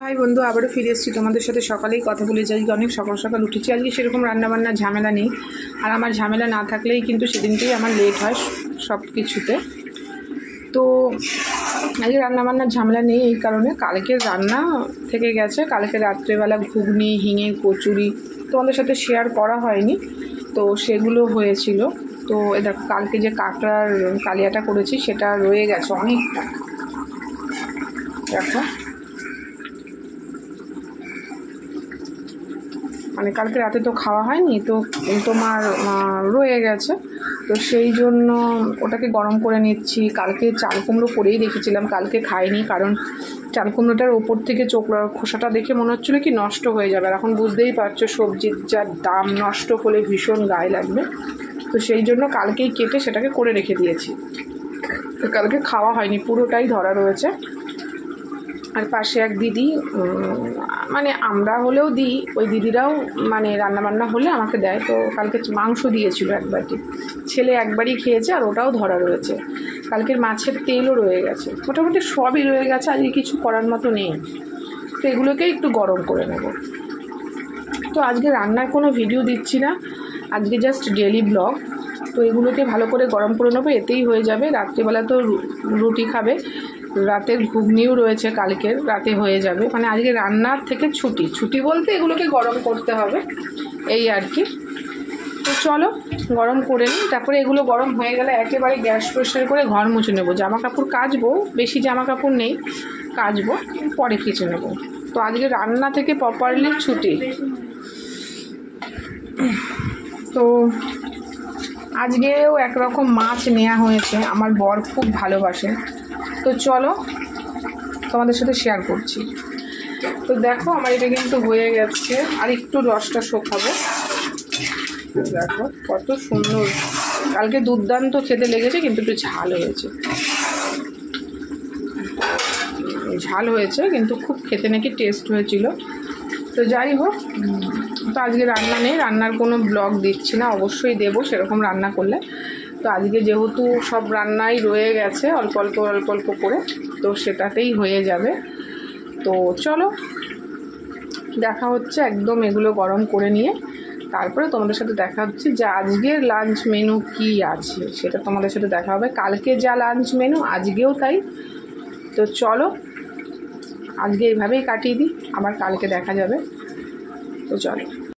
High বন্ধু, আবারও ফিরে এসেছি তোমাদের সাথে। সকালেই কথা বলে যাই, অনেক সকাল সকাল উঠেছি। আজকে সেরকম রান্নাবান্নার ঝামেলা নেই, আর আমার ঝামেলা না থাকলেই কিন্তু সেদিনকেই আমার লেট হয় সব কিছুতে। তো আজকে রান্নাবান্নার ঝামেলা নেই এই কারণে, কালকের রান্না থেকে গেছে। কালকে রাত্রেবেলা ঘুগনি, হিঙে কচুরি তোমাদের সাথে শেয়ার করা হয়নি, তো সেগুলো হয়েছিল। তো দেখো, কালকে যে কাঁকড়ার কালিয়াটা করেছি সেটা রয়ে গেছে অনেকটা। দেখো, মানে কালকে রাতে তো খাওয়া হয়নি, তো তোমার রয়ে গেছে। তো সেই জন্য ওটাকে গরম করে নিচ্ছি। কালকে চাল কুমড়ো করেই রেখেছিলাম, কালকে খাইনি, কারণ চাল কুমড়োটার ওপর থেকে খোসাটা দেখে মনে হচ্ছিলো কি নষ্ট হয়ে যাবে। আর এখন বুঝতেই পারছো সবজির যা দাম, নষ্ট হলে ভীষণ গায়ে লাগবে। তো সেই জন্য কালকেই কেটে সেটাকে করে রেখে দিয়েছি। তো কালকে খাওয়া হয়নি, পুরোটাই ধরা রয়েছে। আর পাশে এক দিদি, মানে আমরা হলেও দিই, ওই দিদিরাও মানে রান্নাবান্না হলে আমাকে দেয়। তো কালকে মাংস দিয়েছিল এক বাটি, ছেলে একবারই খেয়েছে, আর ওটাও ধরা রয়েছে। কালকের মাছের তেলও রয়ে গেছে, মোটামুটি সবই রয়ে গেছে। আজকে কিছু করার মতো নেই, তো এগুলোকে একটু গরম করে নেব। তো আজকে রান্নার কোনো ভিডিও দিচ্ছি না, আজকে জাস্ট ডেলি ব্লগ। তো এগুলোকে ভালো করে গরম করে নেবো, এতেই হয়ে যাবে। রাত্রিবেলা তো রুটি খাবে, রাতের ঘুগনিও রয়েছে, কালকের রাতে হয়ে যাবে। মানে আজকে রান্নার থেকে ছুটি বলতে এগুলোকে গরম করতে হবে, এই আর কি। তো চলো গরম করে নিই, তারপরে এগুলো গরম হয়ে গেলে একেবারে গ্যাস পরিষ্কার করে ঘর মুছে নেবো। জামা কাপড় কাচবো, বেশি জামা কাপড় নেই, কাচবো, পরে কেচে নেবো। তো আজকে রান্না থেকে প্রপারলি ছুটি। তো আজকেও একরকম মাছ নেওয়া হয়েছে, আমার বর খুব ভালোবাসে। তো চলো তোমাদের সাথে শেয়ার করছি। তো দেখো, আমার এটা কিন্তু হয়ে গেছে, আর একটু রসটা শোকাবো। দেখো কত সুন্দর, কালকে দুর্দান্ত খেতে লেগেছে, কিন্তু একটু ঝাল হয়েছে, কিন্তু খুব খেতে নাকি টেস্ট হয়েছিল। তো যাই হোক, তো আজকে রান্না নেই, রান্নার কোনো ব্লগ দিচ্ছি না, অবশ্যই দেবো সেরকম রান্না করলে। তো আজকে যেহেতু সব রান্নাই রয়ে গেছে অল্প অল্প করে, তো সেটাতেই হয়ে যাবে। তো চলো দেখা হচ্ছে, একদম এগুলো গরম করে নিয়ে তারপরে তোমাদের সাথে দেখা হচ্ছে যে আজকের লাঞ্চ মেনু কি আছে সেটা তোমাদের সাথে দেখা হবে। কালকে যা লাঞ্চ মেনু আজকেও তাই। তো চলো আজকে এইভাবেই কাটিয়ে দিই, আবার কালকে দেখা যাবে। তো চলো।